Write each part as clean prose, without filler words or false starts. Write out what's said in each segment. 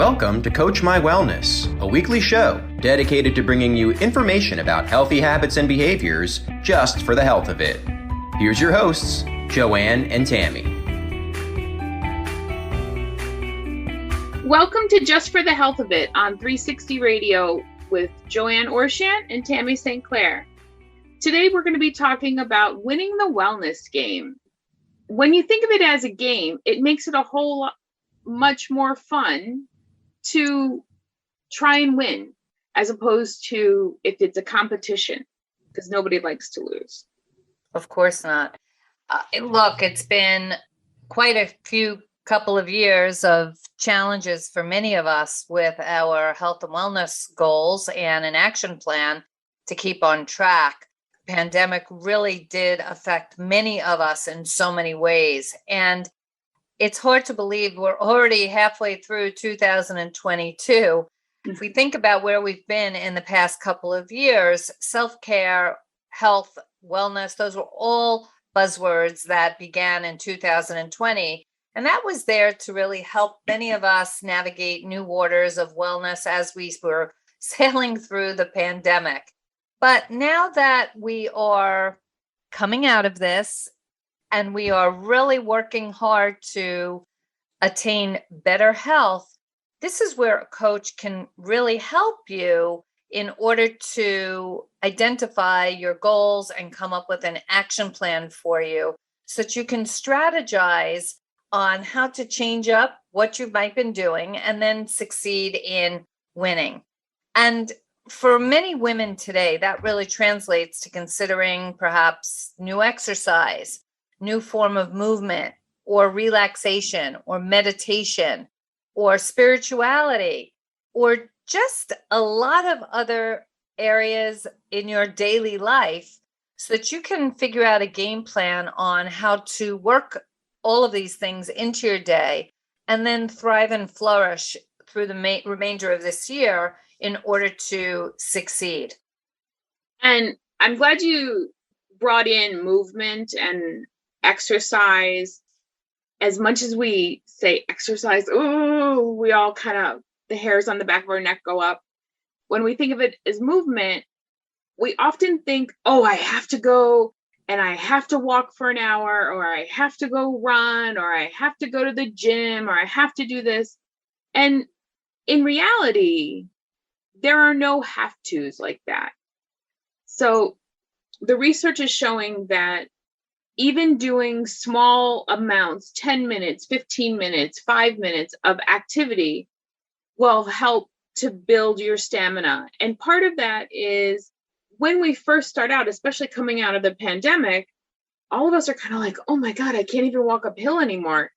Welcome to Coach My Wellness, a weekly show dedicated to bringing you information about healthy habits and behaviors just for the health of it. Here's your hosts, Joanne and Tammy. Welcome to Just for the Health of It on 360 Radio with Joanne Orshant and Tammy St. Clair. Today we're going to be talking about winning the wellness game. When you think of it as a game, it makes it a whole lot much more fun to try and win, as opposed to if it's a competition, because nobody likes to lose. Of course not. Look, it's been quite a couple of years of challenges for many of us with our health and wellness goals and an action plan to keep on track. Pandemic really did affect many of us in so many ways. And it's hard to believe we're already halfway through 2022. If we think about where we've been in the past couple of years, self-care, health, wellness, those were all buzzwords that began in 2020. And that was there to really help many of us navigate new waters of wellness as we were sailing through the pandemic. But now that we are coming out of this, and we are really working hard to attain better health, this is where a coach can really help you in order to identify your goals and come up with an action plan for you so that you can strategize on how to change up what you might have been doing and then succeed in winning. And for many women today, that really translates to considering perhaps new exercise, new form of movement, or relaxation, or meditation, or spirituality, or just a lot of other areas in your daily life so that you can figure out a game plan on how to work all of these things into your day and then thrive and flourish through the remainder of this year in order to succeed. And I'm glad you brought in movement and exercise. As much as we say exercise, oh, we all kind of, the hairs on the back of our neck go up. When we think of it as movement, we often think, oh, I have to go and I have to walk for an hour, or I have to go run, or I have to go to the gym, or I have to do this. And in reality, there are no have tos like that. So the research is showing that even doing small amounts, 10 minutes, 15 minutes, 5 minutes of activity will help to build your stamina. And part of that is when we first start out, especially coming out of the pandemic, all of us are kind of like, oh my God, I can't even walk uphill anymore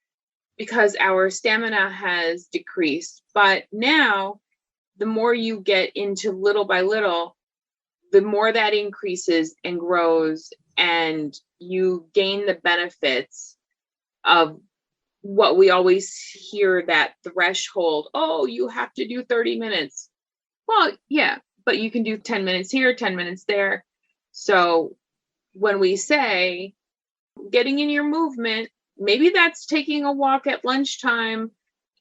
because our stamina has decreased. But now, the more you get into little by little, the more that increases and grows, and you gain the benefits of what we always hear, that threshold. Oh, you have to do 30 minutes. Well, yeah, but you can do 10 minutes here, 10 minutes there. So when we say getting in your movement, maybe that's taking a walk at lunchtime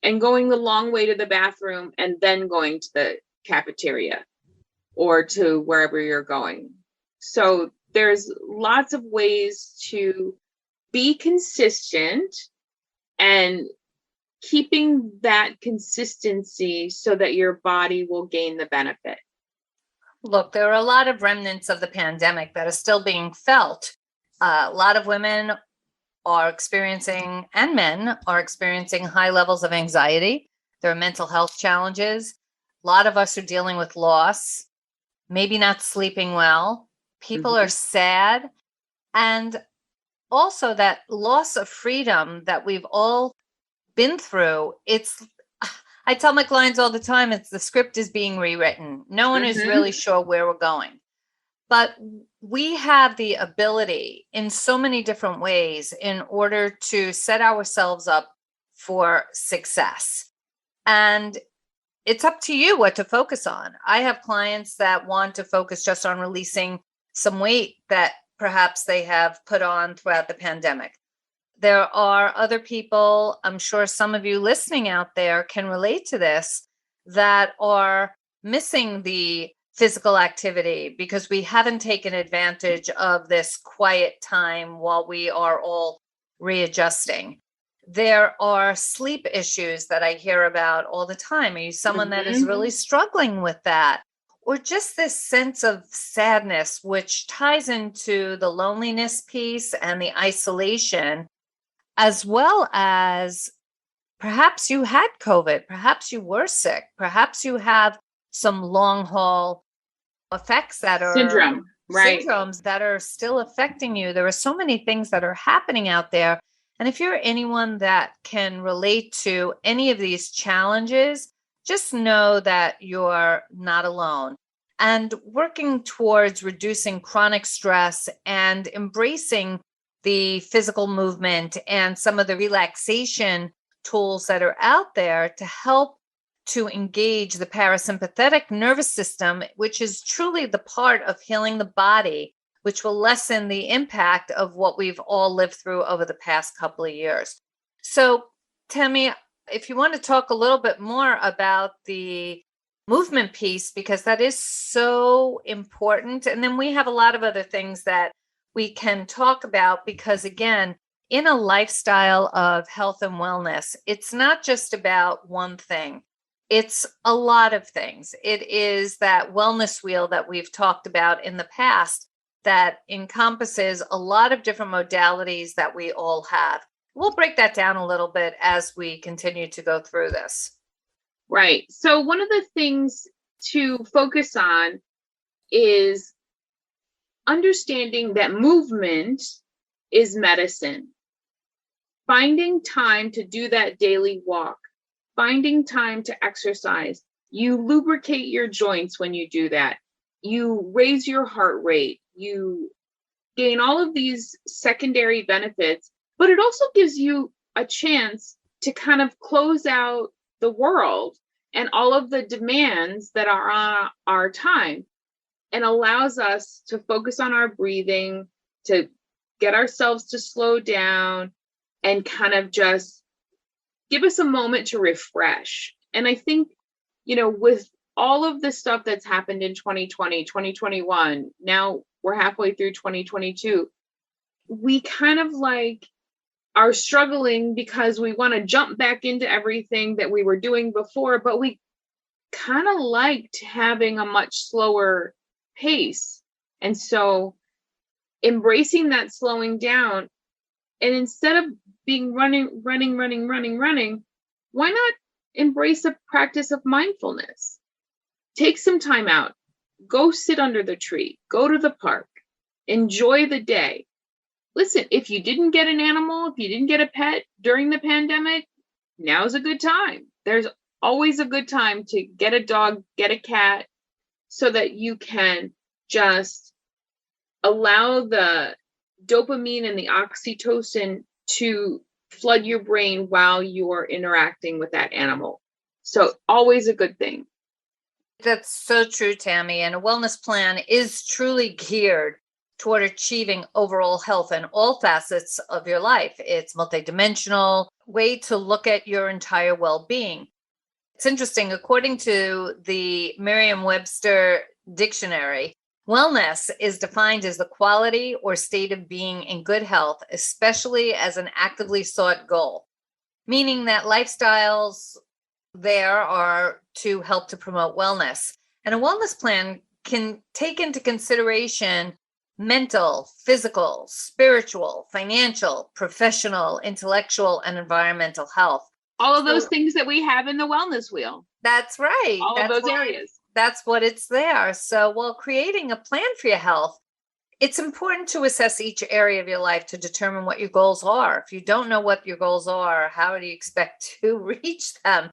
and going the long way to the bathroom and then going to the cafeteria or to wherever you're going. So there's lots of ways to be consistent and keeping that consistency so that your body will gain the benefit. Look, there are a lot of remnants of the pandemic that are still being felt. A lot of women are experiencing, and men are experiencing, high levels of anxiety. There are mental health challenges. A lot of us are dealing with loss, maybe not sleeping well. People are sad. And also that loss of freedom that we've all been through. I tell my clients all the time, the script is being rewritten. No one is really sure where we're going. But we have the ability in so many different ways in order to set ourselves up for success. And it's up to you what to focus on. I have clients that want to focus just on releasing some weight that perhaps they have put on throughout the pandemic. There are other people, I'm sure some of you listening out there can relate to this, that are missing the physical activity because we haven't taken advantage of this quiet time while we are all readjusting. There are sleep issues that I hear about all the time. Are you someone that is really struggling with that? Or just this sense of sadness, which ties into the loneliness piece and the isolation, as well as perhaps you had COVID, perhaps you were sick, perhaps you have some long haul effects that are syndromes that are still affecting you. There are so many things that are happening out there. And if you're anyone that can relate to any of these challenges, just know that you're not alone. And working towards reducing chronic stress and embracing the physical movement and some of the relaxation tools that are out there to help to engage the parasympathetic nervous system, which is truly the part of healing the body, which will lessen the impact of what we've all lived through over the past couple of years. So, Tammy, if you want to talk a little bit more about the movement piece, because that is so important. And then we have a lot of other things that we can talk about, because again, in a lifestyle of health and wellness, it's not just about one thing. It's a lot of things. It is that wellness wheel that we've talked about in the past that encompasses a lot of different modalities that we all have. We'll break that down a little bit as we continue to go through this. Right. So one of the things to focus on is understanding that movement is medicine. Finding time to do that daily walk, finding time to exercise. You lubricate your joints when you do that. You raise your heart rate. You gain all of these secondary benefits, but it also gives you a chance to kind of close out the world and all of the demands that are on our time, and allows us to focus on our breathing, to get ourselves to slow down and kind of just give us a moment to refresh. And I think, with all of the stuff that's happened in 2020, 2021, now we're halfway through 2022, we kind of are struggling because we want to jump back into everything that we were doing before, but we kind of liked having a much slower pace. And so embracing that slowing down, and instead of being running, why not embrace a practice of mindfulness? Take some time out, go sit under the tree, go to the park, enjoy the day. Listen, if you didn't get an animal, if you didn't get a pet during the pandemic, now's a good time. There's always a good time to get a dog, get a cat, so that you can just allow the dopamine and the oxytocin to flood your brain while you're interacting with that animal. So always a good thing. That's so true, Tammy. And a wellness plan is truly geared toward achieving overall health in all facets of your life. It's multidimensional way to look at your entire well-being. It's interesting, according to the Merriam-Webster dictionary, wellness is defined as the quality or state of being in good health, especially as an actively sought goal, meaning that lifestyles there are to help to promote wellness. And a wellness plan can take into consideration mental, physical, spiritual, financial, professional, intellectual, and environmental health. All of those things that we have in the wellness wheel. That's right. All of those areas. That's what it's there. So while creating a plan for your health, it's important to assess each area of your life to determine what your goals are. If you don't know what your goals are, how do you expect to reach them?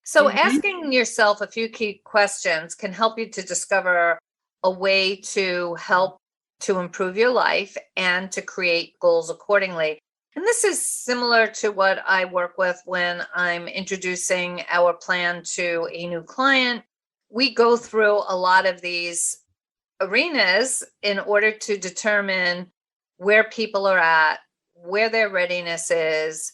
So asking yourself a few key questions can help you to discover a way to help to improve your life and to create goals accordingly. And this is similar to what I work with when I'm introducing our plan to a new client. We go through a lot of these arenas in order to determine where people are at, where their readiness is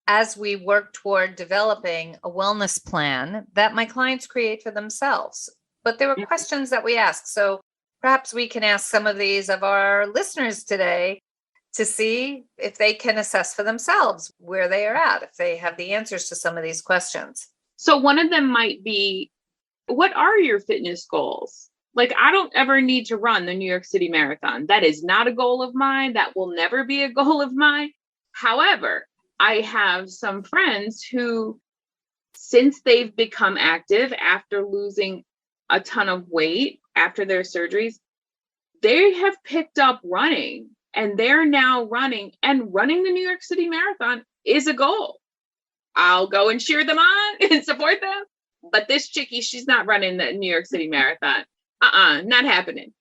as we work toward developing a wellness plan that my clients create for themselves. But there are questions that we ask. So perhaps we can ask some of these of our listeners today to see if they can assess for themselves where they are at, if they have the answers to some of these questions. So one of them might be, what are your fitness goals? Like, I don't ever need to run the New York City Marathon. That is not a goal of mine. That will never be a goal of mine. However, I have some friends who, since they've become active after losing a ton of weight after their surgeries, they have picked up running, and they're now running, and running the New York City Marathon is a goal. I'll go and cheer them on and support them. But this chickie, she's not running the New York City Marathon. Not happening.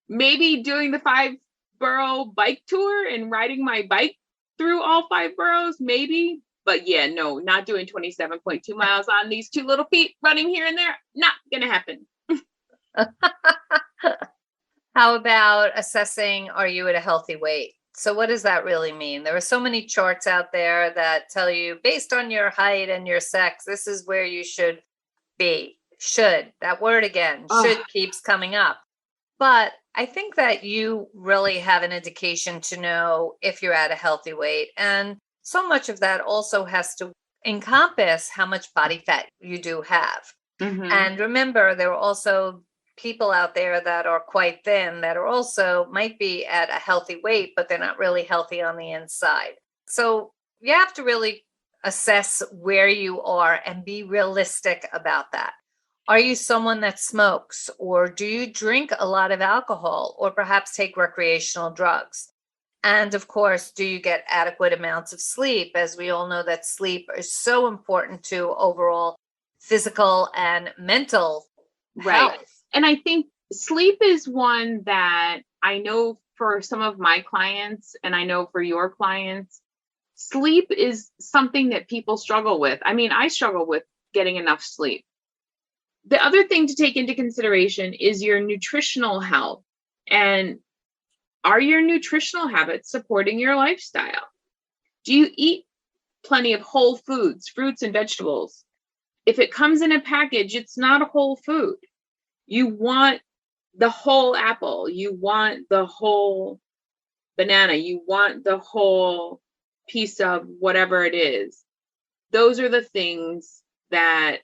Maybe doing the 5-borough bike tour and riding my bike through all 5 boroughs, maybe. But yeah, no, not doing 27.2 miles on these 2 little feet running here and there. Not going to happen. How about assessing, are you at a healthy weight? So what does that really mean? There are so many charts out there that tell you based on your height and your sex, this is where you should be. Should, that word again, should keeps coming up. But I think that you really have an indication to know if you're at a healthy weight. And so much of that also has to encompass how much body fat you do have. Mm-hmm. And remember, there are also people out there that are quite thin that are also might be at a healthy weight, but they're not really healthy on the inside. So you have to really assess where you are and be realistic about that. Are you someone that smokes, or do you drink a lot of alcohol, or perhaps take recreational drugs? And of course, do you get adequate amounts of sleep? As we all know that sleep is so important to overall physical and mental health. And I think sleep is one that I know for some of my clients, and I know for your clients, sleep is something that people struggle with. I mean, I struggle with getting enough sleep. The other thing to take into consideration is your nutritional health. And are your nutritional habits supporting your lifestyle? Do you eat plenty of whole foods, fruits and vegetables? If it comes in a package, it's not a whole food. You want the whole apple. You want the whole banana. You want the whole piece of whatever it is. Those are the things that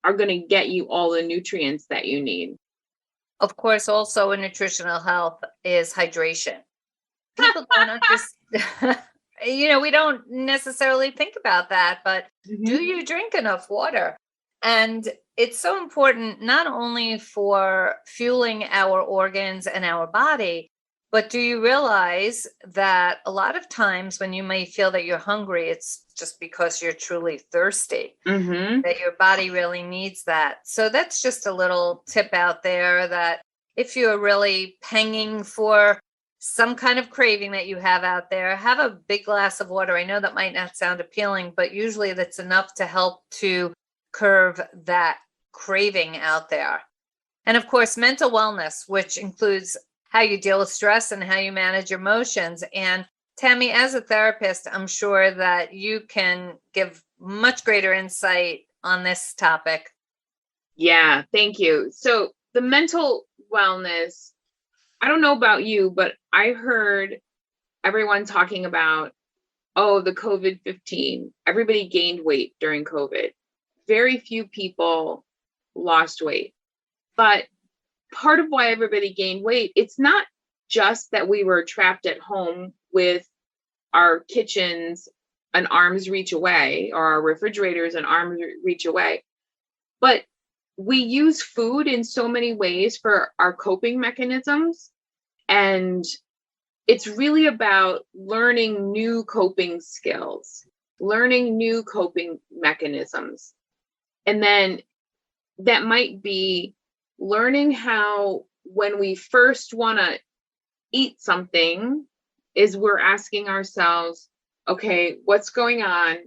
are going to get you all the nutrients that you need. Of course, also in nutritional health is hydration. People don't understand, we don't necessarily think about that, but do you drink enough water? And it's so important not only for fueling our organs and our body, but do you realize that a lot of times when you may feel that you're hungry, it's just because you're truly thirsty, that your body really needs that. So that's just a little tip out there that if you're really panging for some kind of craving that you have out there, have a big glass of water. I know that might not sound appealing, but usually that's enough to help to curb that craving out there. And of course, mental wellness, which includes how you deal with stress and how you manage your emotions. And Tammy, as a therapist, I'm sure that you can give much greater insight on this topic. Yeah, thank you. So the mental wellness, I don't know about you, but I heard everyone talking about, the COVID-19. Everybody gained weight during COVID. Very few people lost weight. But part of why everybody gained weight, it's not just that we were trapped at home with our kitchens an arm's reach away, or our refrigerators an arm's reach away, but we use food in so many ways for our coping mechanisms. And it's really about learning new coping skills, learning new coping mechanisms. And then that might be learning how, when we first want to eat something, is we're asking ourselves, okay, what's going on?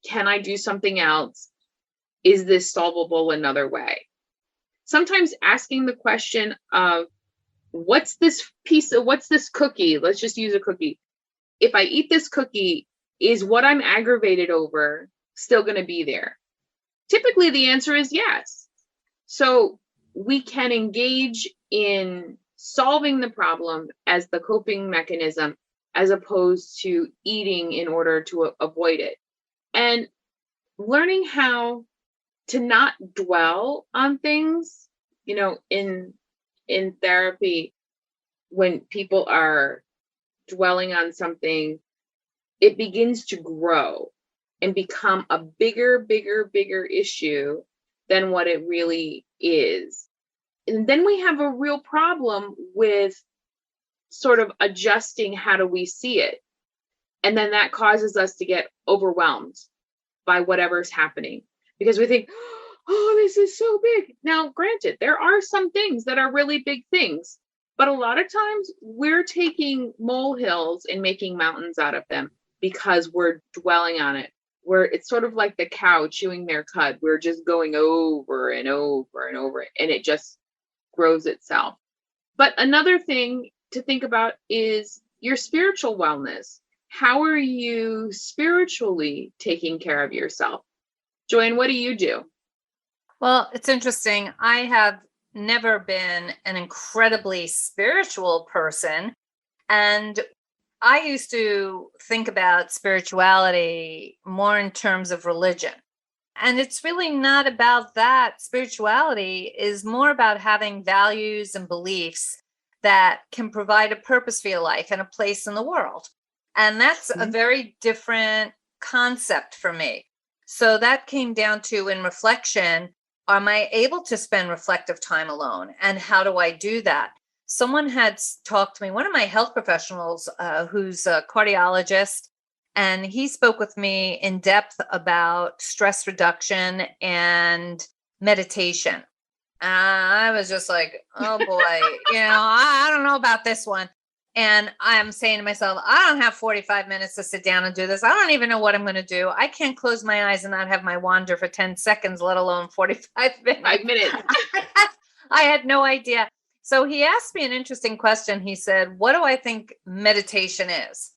Can I do something else? Is this solvable another way? Sometimes asking the question of, what's this cookie? Let's just use a cookie. if I eat this cookie, is what I'm aggravated over still going to be there? Typically, the answer is yes. So we can engage in solving the problem as the coping mechanism, as opposed to eating in order to avoid it. And learning how to not dwell on things, in therapy, when people are dwelling on something, it begins to grow and become a bigger issue than what it really is. And then we have a real problem with sort of adjusting how do we see it. And then that causes us to get overwhelmed by whatever's happening because we think, oh, this is so big. Now, granted, there are some things that are really big things, but a lot of times we're taking molehills and making mountains out of them because we're dwelling on it. Where it's sort of like the cow chewing their cud. We're just going over and over and over, and it just grows itself. But another thing to think about is your spiritual wellness. How are you spiritually taking care of yourself? Joanne, what do you do? Well, it's interesting. I have never been an incredibly spiritual person. And I used to think about spirituality more in terms of religion. And it's really not about that. Spirituality is more about having values and beliefs that can provide a purpose for your life and a place in the world. And that's a very different concept for me. So that came down to, in reflection, am I able to spend reflective time alone? And how do I do that? Someone had talked to me, one of my health professionals, who's a cardiologist, and he spoke with me in depth about stress reduction and meditation. I was just like, oh boy, I don't know about this one. And I'm saying to myself, I don't have 45 minutes to sit down and do this. I don't even know what I'm going to do. I can't close my eyes and not have my wander for 10 seconds, let alone 45 minutes. 5 minutes. I had no idea. So he asked me an interesting question. He said, what do I think meditation is?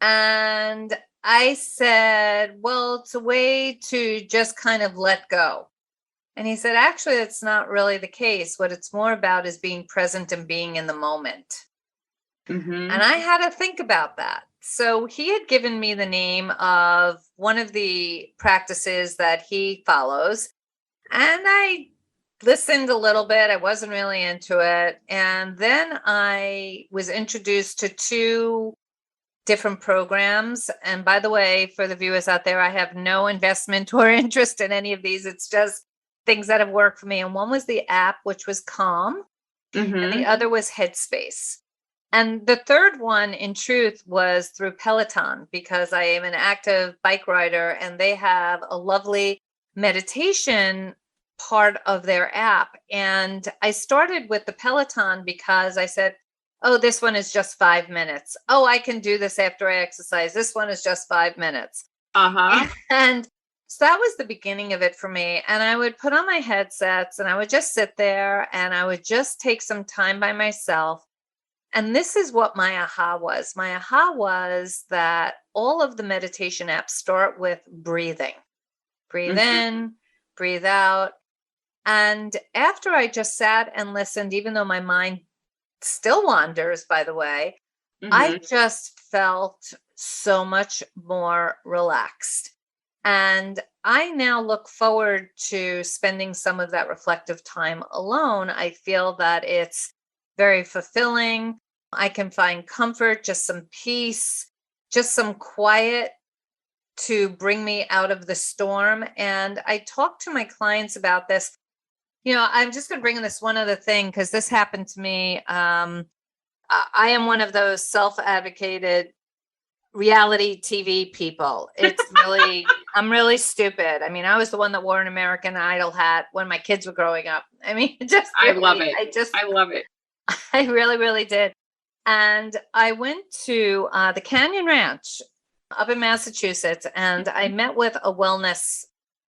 And I said, well, it's a way to just kind of let go. And he said, actually, that's not really the case. What it's more about is being present and being in the moment. Mm-hmm. And I had to think about that. So he had given me the name of one of the practices that he follows. And I listened a little bit. I wasn't really into it. And then I was introduced to 2 different programs. And by the way, for the viewers out there, I have no investment or interest in any of these. It's just things that have worked for me. And one was the app, which was Calm, and the other was Headspace. And the third one, in truth, was through Peloton, because I am an active bike rider, and they have a lovely meditation part of their app. And I started with the Peloton because I said, oh, this one is just 5 minutes. Oh, I can do this after I exercise. This one is just 5 minutes. And so that was the beginning of it for me. And I would put on my headsets and I would just sit there and I would just take some time by myself. And this is what my aha was. My aha was that all of the meditation apps start with breathing. Breathe in, breathe out. And after I just sat and listened, even though my mind still wanders, by the way, I just felt so much more relaxed. And I now look forward to spending some of that reflective time alone. I feel that it's very fulfilling. I can find comfort, just some peace, just some quiet to bring me out of the storm. And I talk to my clients about this. I'm just going to bring in this one other thing because this happened to me. I am one of those self-advocated reality TV people. It's really, I'm really stupid. I mean, I was the one that wore an American Idol hat when my kids were growing up. I mean, I love it. I love it. I really, really did. And I went to the Canyon Ranch up in Massachusetts, and I met with a wellness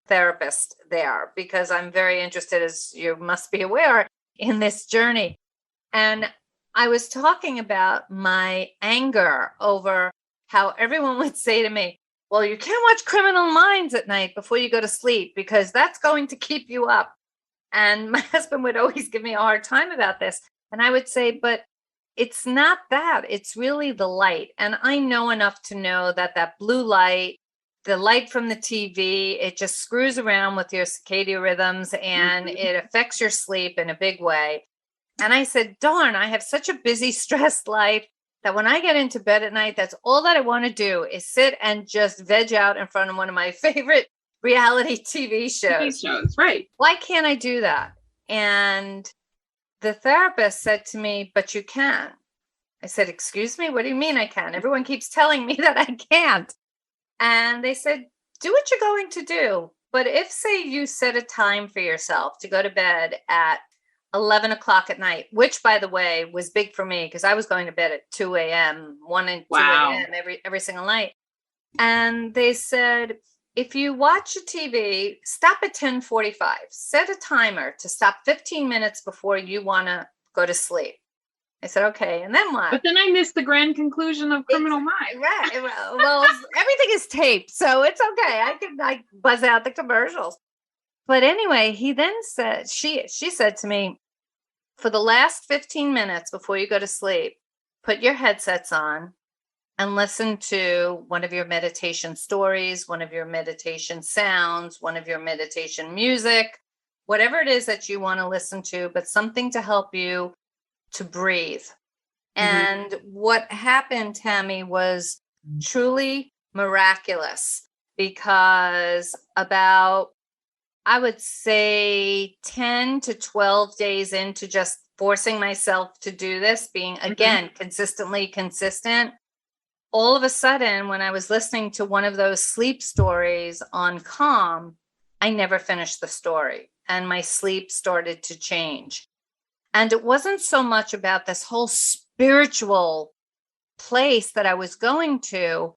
therapist there because I'm very interested, as you must be aware, in this journey. And I was talking about my anger over how everyone would say to me, well, you can't watch Criminal Minds at night before you go to sleep because that's going to keep you up. And my husband would always give me a hard time about this. And I would say, but it's not that. It's really the light. And I know enough to know that that blue light, the light from the TV, it just screws around with your circadian rhythms and it affects your sleep in a big way. And I said, darn, I have such a busy, stressed life that when I get into bed at night, that's all that I want to do is sit and just veg out in front of one of my favorite reality TV shows. Right. Why can't I do that? And the therapist said to me, but you can. I said, excuse me, what do you mean I can? Everyone keeps telling me that I can't. And they said, do what you're going to do. But if, say, you set a time for yourself to go to bed at 11 o'clock at night, which, by the way, was big for me because I was going to bed at 2 a.m., 1 and 2 a.m. every single night. And they said, if you watch a TV, stop at 10:45. Set a timer to stop 15 minutes before you want to go to sleep. I said, okay. And then what? But then I missed the grand conclusion of Criminal Minds. Right. Well, everything is taped, so it's okay. I can buzz out the commercials. But anyway, he then said, she said to me, for the last 15 minutes before you go to sleep, put your headsets on and listen to one of your meditation stories, one of your meditation sounds, one of your meditation music, whatever it is that you want to listen to, but something to help you to breathe. And what happened, Tammy, was truly miraculous because about, I would say 10 to 12 days into just forcing myself to do this, being, again, consistently consistent, all of a sudden, when I was listening to one of those sleep stories on Calm, I never finished the story and my sleep started to change. And it wasn't so much about this whole spiritual place that I was going to,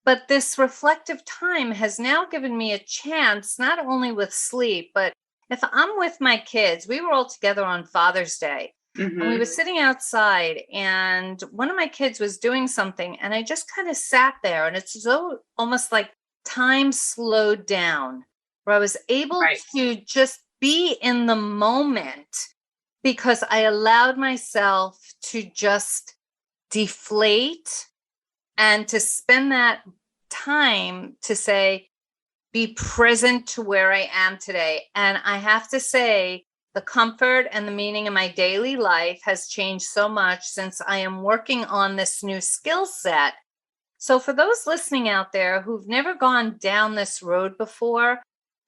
but this reflective time has now given me a chance, not only with sleep, but if I'm with my kids, we were all together on Father's Day. And we were sitting outside and one of my kids was doing something and I just kind of sat there and it's so almost like time slowed down where I was able to just be in the moment because I allowed myself to just deflate and to spend that time to say, be present to where I am today. And I have to say, the comfort and the meaning of my daily life has changed so much since I am working on this new skill set. So for those listening out there who've never gone down this road before,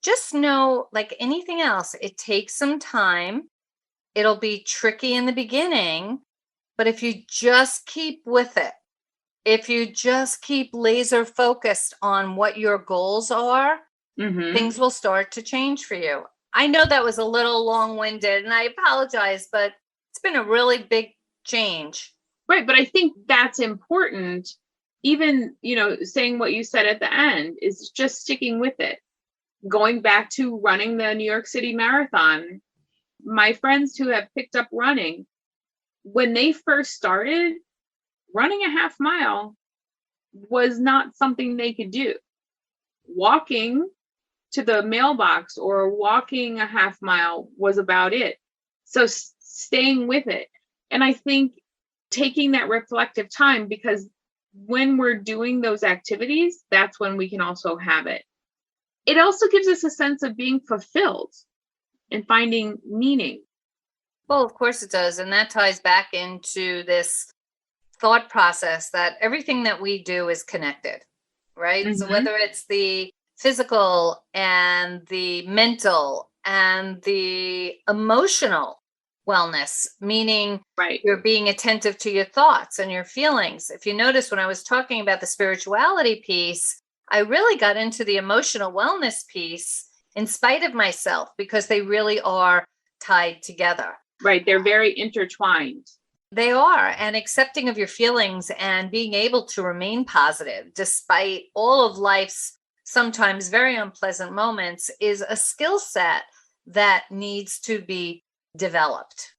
just know, like anything else, it takes some time. It'll be tricky in the beginning, but if you just keep with it, if you just keep laser focused on what your goals are, things will start to change for you. I know that was a little long-winded and I apologize, but it's been a really big change. Right. But I think that's important. Even, saying what you said at the end is just sticking with it. Going back to running the New York City Marathon, my friends who have picked up running, when they first started, running a half mile was not something they could do. Walking to the mailbox or walking a half mile was about it. So staying with it. And I think taking that reflective time, because when we're doing those activities, that's when we can also have it. It also gives us a sense of being fulfilled and finding meaning. Well, of course it does. And that ties back into this thought process that everything that we do is connected, right? So whether it's the physical and the mental and the emotional wellness, meaning you're being attentive to your thoughts and your feelings. If you notice, when I was talking about the spirituality piece, I really got into the emotional wellness piece in spite of myself because they really are tied together. Right. They're very intertwined. They are. And accepting of your feelings and being able to remain positive despite all of life's sometimes very unpleasant moments is a skill set that needs to be developed.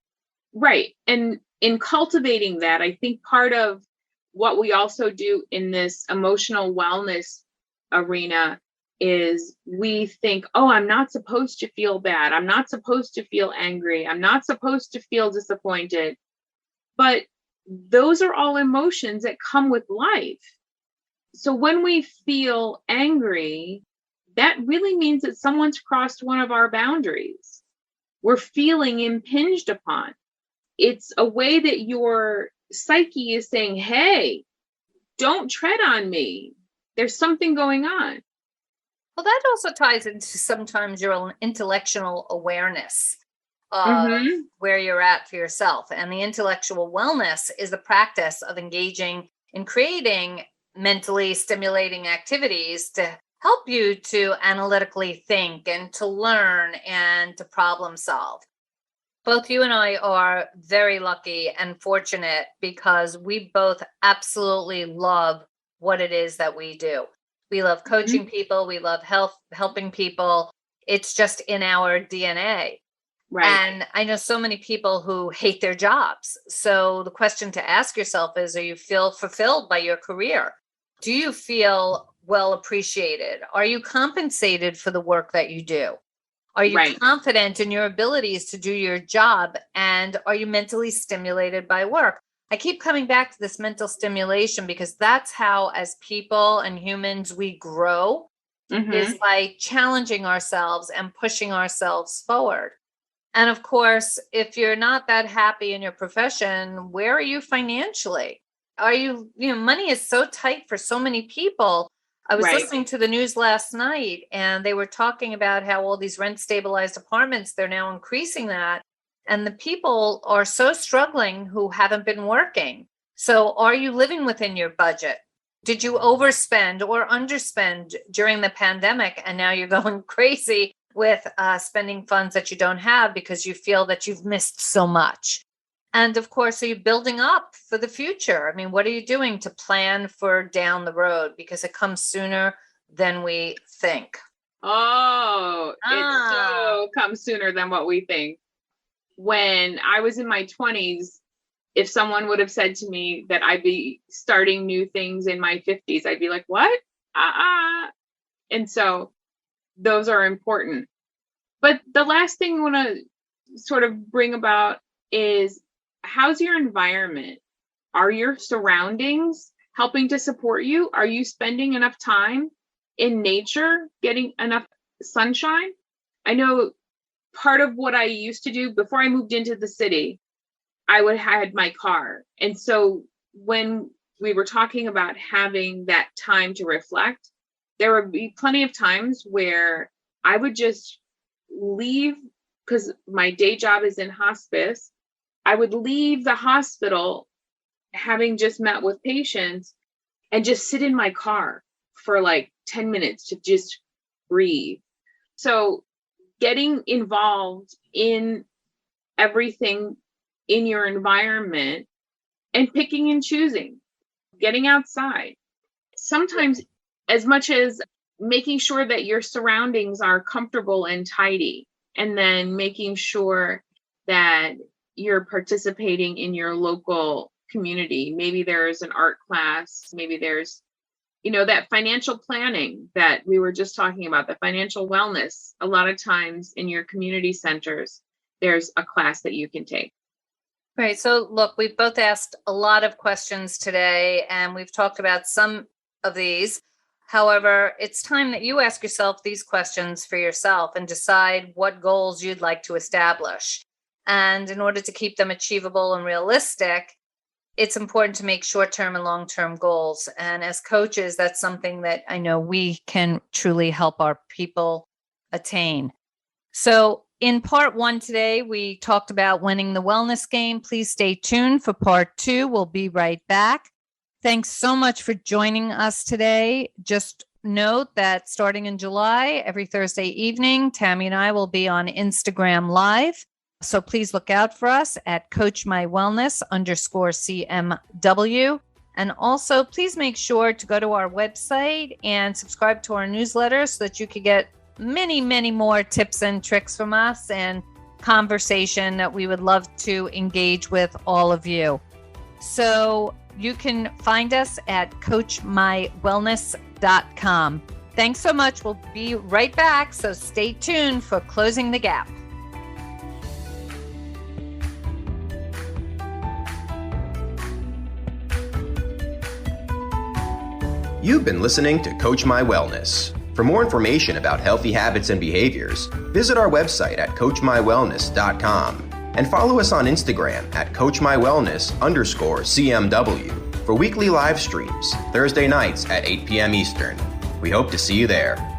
Right. And in cultivating that, I think part of what we also do in this emotional wellness arena is we think, oh, I'm not supposed to feel bad. I'm not supposed to feel angry. I'm not supposed to feel disappointed. But those are all emotions that come with life. So when we feel angry, that really means that someone's crossed one of our boundaries. We're feeling impinged upon. It's a way that your psyche is saying, hey, don't tread on me. There's something going on. Well, that also ties into sometimes your intellectual awareness of where you're at for yourself. And the intellectual wellness is the practice of engaging in creating mentally stimulating activities to help you to analytically think and to learn and to problem solve. Both you and I are very lucky and fortunate because we both absolutely love what it is that we do. We love coaching people. We love helping people. It's just in our DNA. Right. And I know so many people who hate their jobs. So the question to ask yourself is, are you feel fulfilled by your career? Do you feel well appreciated? Are you compensated for the work that you do? Are you confident in your abilities to do your job? And are you mentally stimulated by work? I keep coming back to this mental stimulation because that's how, as people and humans, we grow, is by challenging ourselves and pushing ourselves forward. And of course, if you're not that happy in your profession, where are you financially? Are you, money is so tight for so many people. I was listening to the news last night and they were talking about how all these rent stabilized apartments, they're now increasing that. And the people are so struggling who haven't been working. So are you living within your budget? Did you overspend or underspend during the pandemic? And now you're going crazy with spending funds that you don't have because you feel that you've missed so much. And of course, are you building up for the future? I mean, what are you doing to plan for down the road? Because it comes sooner than we think. Oh, it so comes sooner than what we think. When I was in my 20s, if someone would have said to me that I'd be starting new things in my 50s, I'd be like, what? And so those are important. But the last thing I want to sort of bring about is, how's your environment? Are your surroundings helping to support you? Are you spending enough time in nature, getting enough sunshine? I know part of what I used to do before I moved into the city, I had my car. And so when we were talking about having that time to reflect, there would be plenty of times where I would just leave, because my day job is in hospice. I would leave the hospital having just met with patients and just sit in my car for like 10 minutes to just breathe. So getting involved in everything in your environment and picking and choosing, getting outside. Sometimes as much as making sure that your surroundings are comfortable and tidy, and then making sure that you're participating in your local community. Maybe there's an art class, maybe there's that financial planning that we were just talking about, the financial wellness. A lot of times in your community centers, there's a class that you can take. Right. So look, we've both asked a lot of questions today and we've talked about some of these. However, it's time that you ask yourself these questions for yourself and decide what goals you'd like to establish. And in order to keep them achievable and realistic, it's important to make short-term and long-term goals. And as coaches, that's something that I know we can truly help our people attain. So in part 1 today, we talked about winning the wellness game. Please stay tuned for part 2. We'll be right back. Thanks so much for joining us today. Just note that starting in July, every Thursday evening, Tammy and I will be on Instagram Live. So please look out for us at CoachMyWellness_CMW. And also, please make sure to go to our website and subscribe to our newsletter so that you can get many, many more tips and tricks from us and conversation that we would love to engage with all of you. So you can find us at coachmywellness.com. Thanks so much. We'll be right back, so stay tuned for Closing the Gap. You've been listening to Coach My Wellness. For more information about healthy habits and behaviors, visit our website at coachmywellness.com and follow us on Instagram at coachmywellness_CMW for weekly live streams, Thursday nights at 8 p.m. Eastern. We hope to see you there.